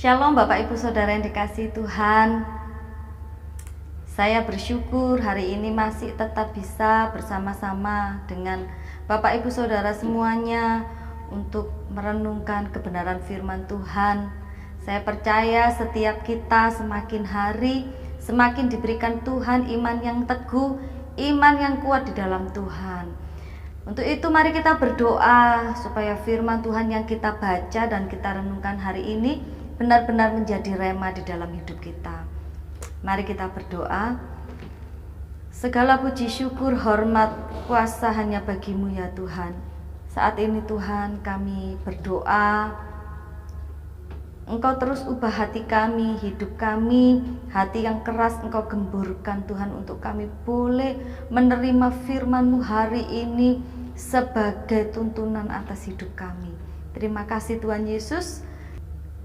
Shalom Bapak Ibu Saudara yang dikasihi Tuhan. Saya bersyukur hari ini masih tetap bisa bersama-sama dengan Bapak Ibu Saudara semuanya untuk merenungkan kebenaran firman Tuhan. Saya percaya setiap kita semakin hari semakin diberikan Tuhan iman yang teguh, iman yang kuat di dalam Tuhan. Untuk itu mari kita berdoa supaya firman Tuhan yang kita baca dan kita renungkan hari ini benar-benar menjadi rema di dalam hidup kita. Mari kita berdoa. Segala puji syukur, hormat, kuasa hanya bagimu ya Tuhan. Saat ini Tuhan kami berdoa, Engkau terus ubah hati kami, hidup kami, hati yang keras Engkau gemburkan Tuhan, untuk kami boleh menerima firman-Mu hari ini sebagai tuntunan atas hidup kami. Terima kasih Tuhan Yesus.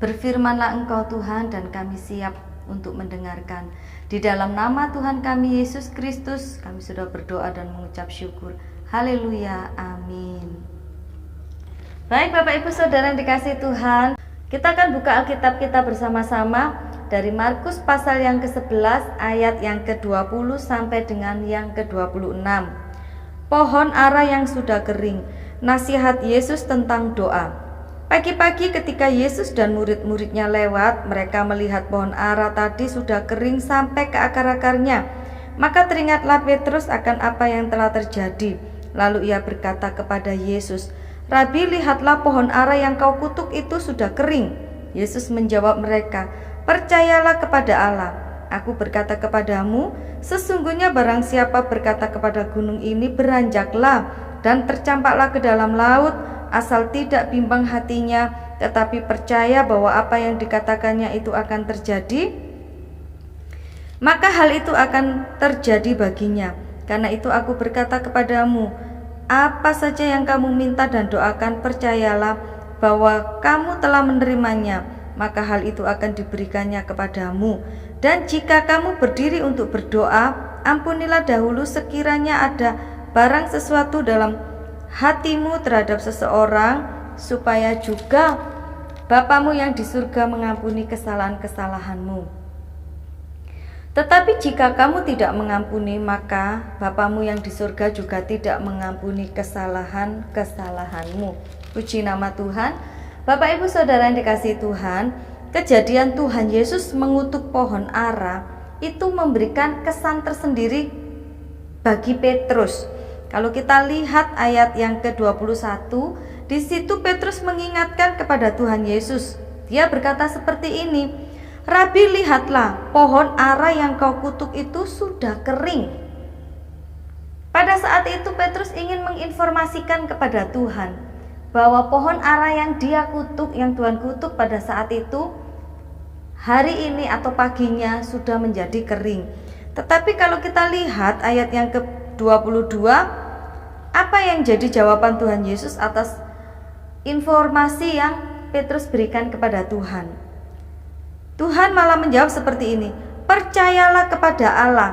Berfirmanlah Engkau Tuhan dan kami siap untuk mendengarkan. Di dalam nama Tuhan kami Yesus Kristus kami sudah berdoa dan mengucap syukur. Haleluya, amin. Baik Bapak Ibu Saudara yang dikasihi Tuhan, kita akan buka Alkitab kita bersama-sama dari Markus pasal yang ke-11 ayat yang ke-20 sampai dengan yang ke-26. Pohon ara yang sudah kering, nasihat Yesus tentang doa. Pagi-pagi ketika Yesus dan murid-muridnya lewat, mereka melihat pohon ara tadi sudah kering sampai ke akar-akarnya. Maka teringatlah Petrus akan apa yang telah terjadi. Lalu ia berkata kepada Yesus, "Rabi, lihatlah pohon ara yang kau kutuk itu sudah kering." Yesus menjawab mereka, "Percayalah kepada Allah. Aku berkata kepadamu, sesungguhnya barang siapa berkata kepada gunung ini, beranjaklah dan tercampaklah ke dalam laut, asal tidak bimbang hatinya, tetapi percaya bahwa apa yang dikatakannya itu akan terjadi, maka hal itu akan terjadi baginya. Karena itu aku berkata kepadamu, apa saja yang kamu minta dan doakan, percayalah bahwa kamu telah menerimanya, maka hal itu akan diberikannya kepadamu. Dan jika kamu berdiri untuk berdoa, ampunilah dahulu sekiranya ada barang sesuatu dalam hatimu terhadap seseorang, supaya juga Bapamu yang di surga mengampuni kesalahan-kesalahanmu. Tetapi jika kamu tidak mengampuni, maka Bapamu yang di surga juga tidak mengampuni kesalahan-kesalahanmu." Puji nama Tuhan. Bapak Ibu Saudara yang dikasihi Tuhan, kejadian Tuhan Yesus mengutuk pohon ara itu memberikan kesan tersendiri bagi Petrus. Kalau kita lihat ayat yang ke-21, di situ Petrus mengingatkan kepada Tuhan Yesus. Dia berkata seperti ini, "Rabi, lihatlah pohon ara yang kau kutuk itu sudah kering." Pada saat itu Petrus ingin menginformasikan kepada Tuhan bahwa pohon ara yang dia kutuk, yang Tuhan kutuk pada saat itu, hari ini atau paginya sudah menjadi kering. Tetapi kalau kita lihat ayat yang ke-22, apa yang jadi jawaban Tuhan Yesus atas informasi yang Petrus berikan kepada Tuhan? Tuhan malah menjawab seperti ini, "Percayalah kepada Allah."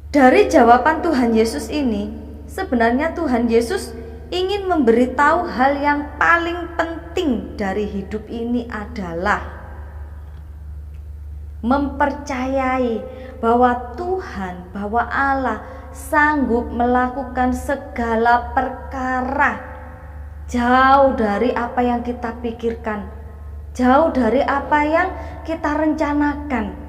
Dari jawaban Tuhan Yesus ini, sebenarnya Tuhan Yesus ingin memberitahu hal yang paling penting dari hidup ini adalah mempercayai bahwa Tuhan, bahwa Allah sanggup melakukan segala perkara jauh dari apa yang kita pikirkan, jauh dari apa yang kita rencanakan.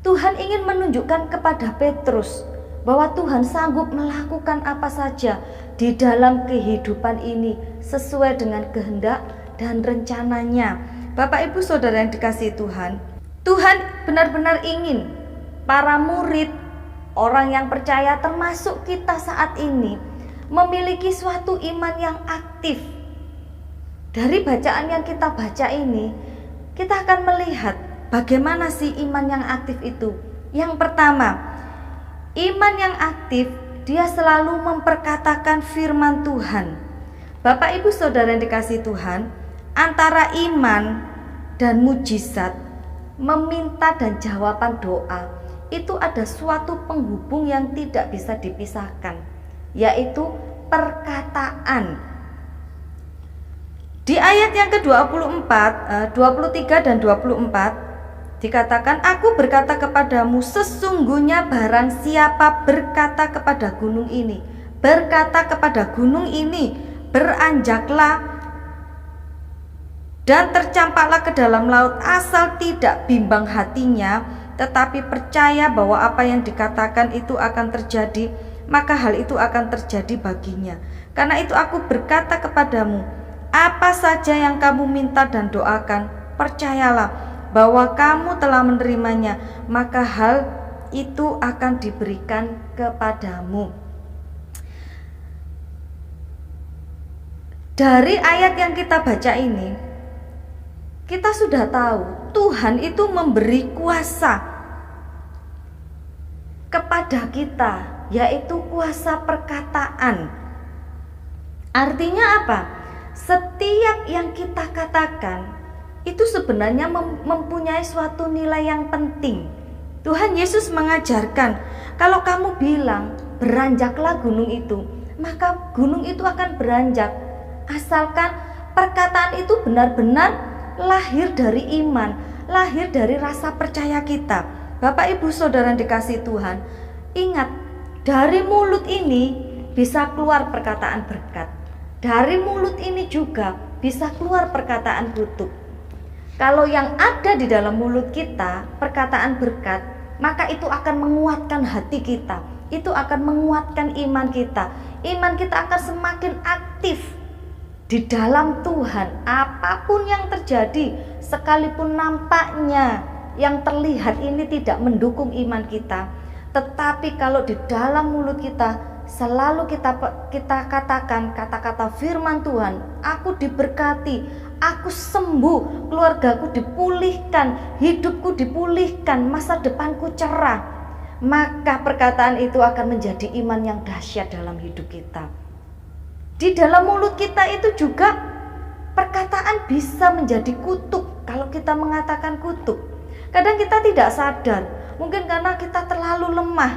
Tuhan ingin menunjukkan kepada Petrus bahwa Tuhan sanggup melakukan apa saja di dalam kehidupan ini sesuai dengan kehendak dan rencananya. Bapak Ibu Saudara yang dikasihi Tuhan, Tuhan benar-benar ingin para murid, orang yang percaya termasuk kita saat ini, memiliki suatu iman yang aktif. Dari bacaan yang kita baca ini, kita akan melihat bagaimana sih iman yang aktif itu. Yang pertama, iman yang aktif, dia selalu memperkatakan firman Tuhan. Bapak Ibu Saudara yang dikasihi Tuhan, antara iman dan mujizat, meminta dan jawaban doa, itu ada suatu penghubung yang tidak bisa dipisahkan, yaitu perkataan. Di ayat yang ke-24, 23 dan 24 dikatakan, aku berkata kepadamu, sesungguhnya barang siapa berkata kepada gunung ini, beranjaklah dan tercampaklah ke dalam laut, asal tidak bimbang hatinya, tetapi percaya bahwa apa yang dikatakan itu akan terjadi, maka hal itu akan terjadi baginya. Karena itu aku berkata kepadamu, apa saja yang kamu minta dan doakan, percayalah bahwa kamu telah menerimanya, maka hal itu akan diberikan kepadamu. Dari ayat yang kita baca ini, kita sudah tahu Tuhan itu memberi kuasa kepada kita, yaitu kuasa perkataan. Artinya apa? Setiap yang kita katakan itu sebenarnya mempunyai suatu nilai yang penting. Tuhan Yesus mengajarkan, kalau kamu bilang beranjaklah gunung itu, maka gunung itu akan beranjak, asalkan perkataan itu benar-benar lahir dari iman, lahir dari rasa percaya kita. Bapak Ibu Saudara yang dikasihi Tuhan, ingat, dari mulut ini bisa keluar perkataan berkat. Dari mulut ini juga bisa keluar perkataan kutuk. Kalau yang ada di dalam mulut kita, perkataan berkat, maka itu akan menguatkan hati kita. Itu akan menguatkan iman kita. Iman kita akan semakin aktif di dalam Tuhan. Apapun yang terjadi, sekalipun nampaknya yang terlihat ini tidak mendukung iman kita, tetapi kalau di dalam mulut kita selalu kita katakan kata-kata firman Tuhan, aku diberkati, aku sembuh, keluargaku dipulihkan, hidupku dipulihkan, masa depanku cerah, maka perkataan itu akan menjadi iman yang dahsyat dalam hidup kita. Di dalam mulut kita itu juga perkataan bisa menjadi kutuk. Kalau kita mengatakan kutuk, kadang kita tidak sadar, mungkin karena kita terlalu lemah,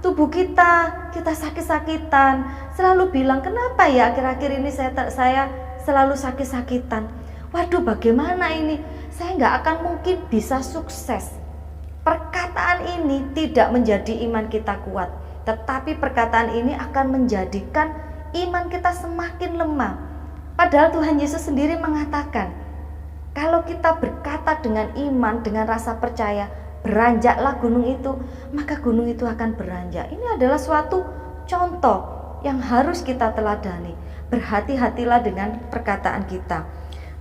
tubuh kita sakit-sakitan, selalu bilang, kenapa ya akhir-akhir ini saya selalu sakit-sakitan, waduh bagaimana ini, saya nggak akan mungkin bisa sukses. Perkataan ini tidak menjadi iman kita kuat, tetapi perkataan ini akan menjadikan iman kita semakin lemah. Padahal Tuhan Yesus sendiri mengatakan, kalau kita berkata dengan iman, dengan rasa percaya, beranjaklah gunung itu, maka gunung itu akan beranjak. Ini adalah suatu contoh yang harus kita teladani. Berhati-hatilah dengan perkataan kita.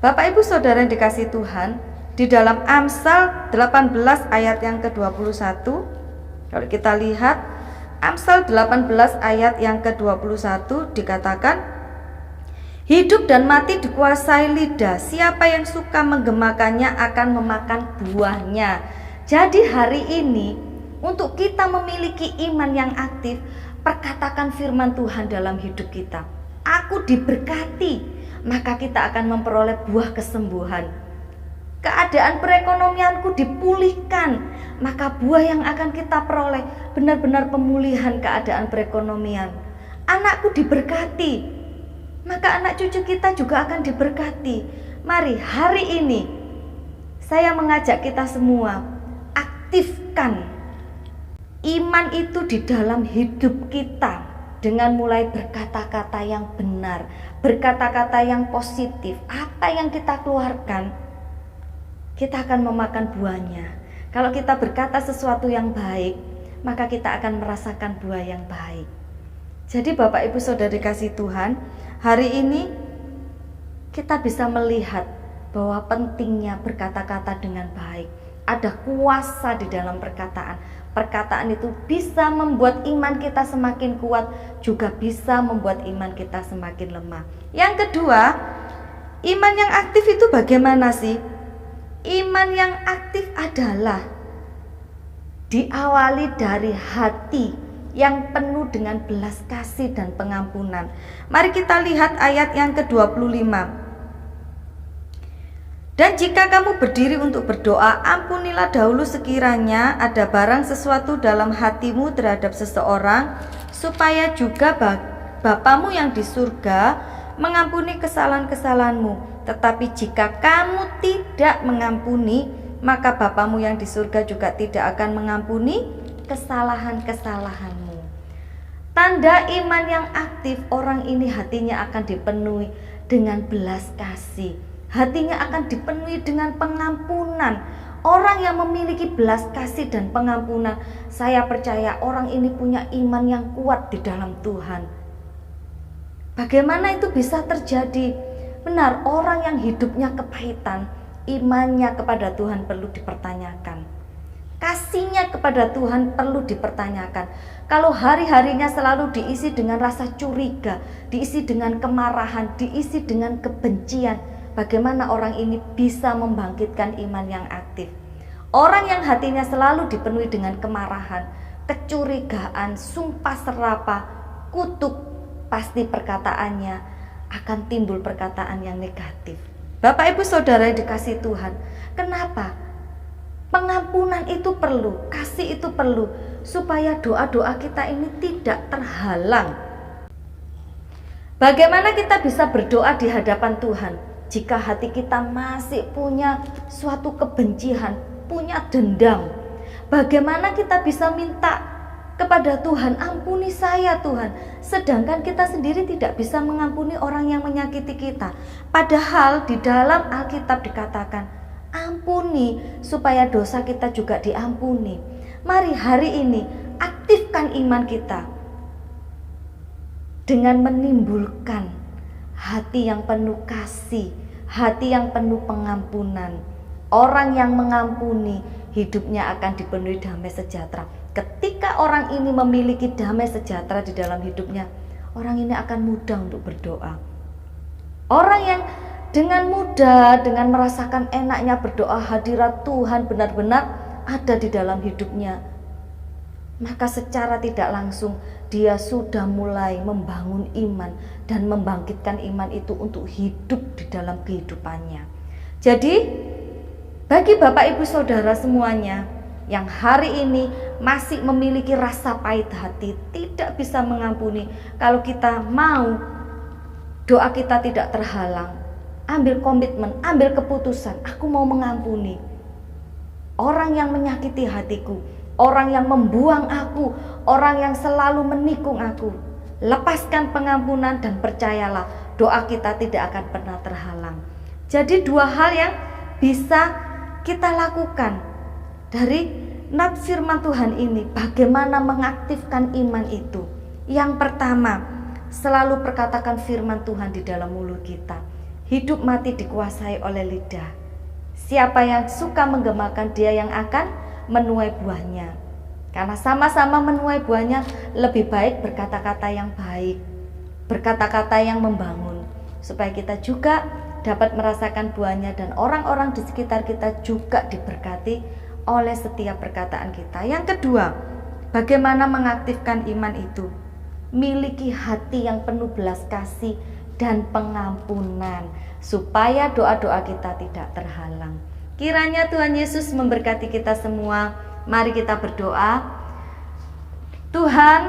Bapak Ibu Saudara yang dikasihi Tuhan, di dalam Amsal 18 ayat yang ke-21, kalau kita lihat Amsal 18 ayat yang ke-21 dikatakan, hidup dan mati dikuasai lidah, siapa yang suka menggemakannya akan memakan buahnya. Jadi hari ini untuk kita memiliki iman yang aktif, perkatakan firman Tuhan dalam hidup kita. Aku diberkati, maka kita akan memperoleh buah kesembuhan. Keadaan perekonomianku dipulihkan, maka buah yang akan kita peroleh benar-benar pemulihan keadaan perekonomian. Anakku diberkati, maka anak cucu kita juga akan diberkati. Mari hari ini saya mengajak kita semua, aktifkan iman itu di dalam hidup kita dengan mulai berkata-kata yang benar, berkata-kata yang positif. Apa yang kita keluarkan, kita akan memakan buahnya. Kalau kita berkata sesuatu yang baik, maka kita akan merasakan buah yang baik. Jadi Bapak Ibu Saudara dikasihi Tuhan, hari ini kita bisa melihat bahwa pentingnya berkata-kata dengan baik. Ada kuasa di dalam perkataan. Perkataan itu bisa membuat iman kita semakin kuat, juga bisa membuat iman kita semakin lemah. Yang kedua, iman yang aktif itu bagaimana sih? Iman yang aktif adalah diawali dari hati yang penuh dengan belas kasih dan pengampunan. Mari kita lihat ayat yang ke-25. Dan jika kamu berdiri untuk berdoa, ampunilah dahulu sekiranya ada barang sesuatu dalam hatimu terhadap seseorang, supaya juga Bapamu yang di surga mengampuni kesalahan-kesalahanmu. Tetapi jika kamu tidak mengampuni, maka Bapamu yang di surga juga tidak akan mengampuni kesalahan-kesalahanmu. Tanda iman yang aktif, orang ini hatinya akan dipenuhi dengan belas kasih. Hatinya akan dipenuhi dengan pengampunan. Orang yang memiliki belas kasih dan pengampunan, saya percaya orang ini punya iman yang kuat di dalam Tuhan. Bagaimana itu bisa terjadi? Benar, orang yang hidupnya kepahitan, imannya kepada Tuhan perlu dipertanyakan. Kasihnya kepada Tuhan perlu dipertanyakan. Kalau hari-harinya selalu diisi dengan rasa curiga, diisi dengan kemarahan, diisi dengan kebencian, bagaimana orang ini bisa membangkitkan iman yang aktif? Orang yang hatinya selalu dipenuhi dengan kemarahan, kecurigaan, sumpah serapah, kutuk, pasti perkataannya akan timbul perkataan yang negatif. Bapak Ibu Saudara yang dikasihi Tuhan, kenapa? Pengampunan itu perlu, kasih itu perlu, supaya doa-doa kita ini tidak terhalang. Bagaimana kita bisa berdoa di hadapan Tuhan jika hati kita masih punya suatu kebencian, punya dendam? Bagaimana kita bisa minta kepada Tuhan, ampuni saya Tuhan, sedangkan kita sendiri tidak bisa mengampuni orang yang menyakiti kita? Padahal di dalam Alkitab dikatakan, ampuni supaya dosa kita juga diampuni. Mari hari ini aktifkan iman kita dengan menimbulkan hati yang penuh kasih, hati yang penuh pengampunan. Orang yang mengampuni, hidupnya akan dipenuhi damai sejahtera. Ketika orang ini memiliki damai sejahtera di dalam hidupnya, orang ini akan mudah untuk berdoa. Orang yang dengan mudah, dengan merasakan enaknya berdoa, hadirat Tuhan benar-benar ada di dalam hidupnya, maka secara tidak langsung dia sudah mulai membangun iman dan membangkitkan iman itu untuk hidup di dalam kehidupannya. Jadi bagi Bapak Ibu Saudara semuanya yang hari ini masih memiliki rasa pahit hati, tidak bisa mengampuni, kalau kita mau doa kita tidak terhalang, ambil komitmen, ambil keputusan, aku mau mengampuni orang yang menyakiti hatiku, orang yang membuang aku, orang yang selalu menikung aku. Lepaskan pengampunan dan percayalah, doa kita tidak akan pernah terhalang. Jadi dua hal yang bisa kita lakukan dari nats firman Tuhan ini, bagaimana mengaktifkan iman itu. Yang pertama, selalu perkatakan firman Tuhan di dalam mulut kita. Hidup mati dikuasai oleh lidah. Siapa yang suka menggemakan, dia yang akan menuai buahnya. Karena sama-sama menuai buahnya, lebih baik berkata-kata yang baik, berkata-kata yang membangun, supaya kita juga dapat merasakan buahnya dan orang-orang di sekitar kita juga diberkati oleh setiap perkataan kita. Yang kedua, bagaimana mengaktifkan iman itu? Miliki hati yang penuh belas kasih dan pengampunan, supaya doa-doa kita tidak terhalang. Kiranya Tuhan Yesus memberkati kita semua. Mari kita berdoa. Tuhan,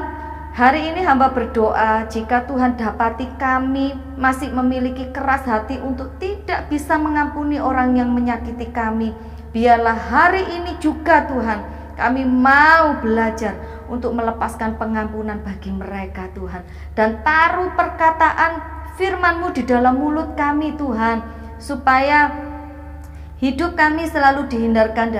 hari ini hamba berdoa, jika Tuhan dapati kami masih memiliki keras hati untuk tidak bisa mengampuni orang yang menyakiti kami, biarlah hari ini juga Tuhan, kami mau belajar untuk melepaskan pengampunan bagi mereka Tuhan. Dan taruh perkataan firman-Mu di dalam mulut kami Tuhan, supaya hidup kami selalu dihindarkan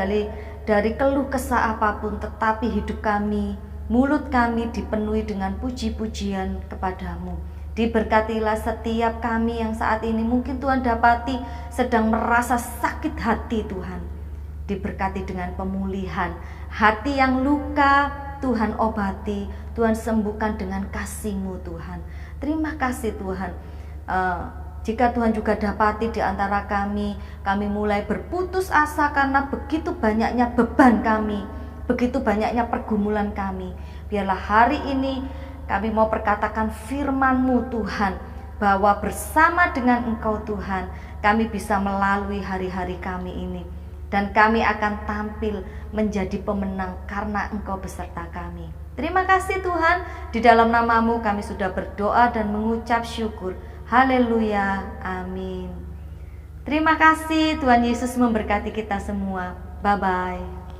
dari keluh kesah apapun, tetapi hidup kami, mulut kami dipenuhi dengan puji-pujian kepadamu. Diberkatilah setiap kami yang saat ini mungkin Tuhan dapati sedang merasa sakit hati Tuhan. Diberkati dengan pemulihan hati yang luka, Tuhan obati, Tuhan sembuhkan dengan kasih-Mu Tuhan. Terima kasih Tuhan. Jika Tuhan juga dapati di antara kami mulai berputus asa karena begitu banyaknya beban kami, begitu banyaknya pergumulan kami, biarlah hari ini kami mau perkatakan firman-Mu Tuhan, bahwa bersama dengan Engkau Tuhan, kami bisa melalui hari-hari kami ini, dan kami akan tampil menjadi pemenang karena Engkau beserta kami. Terima kasih Tuhan, di dalam nama-Mu kami sudah berdoa dan mengucap syukur. Haleluya, amin. Terima kasih, Tuhan Yesus memberkati kita semua. Bye-bye.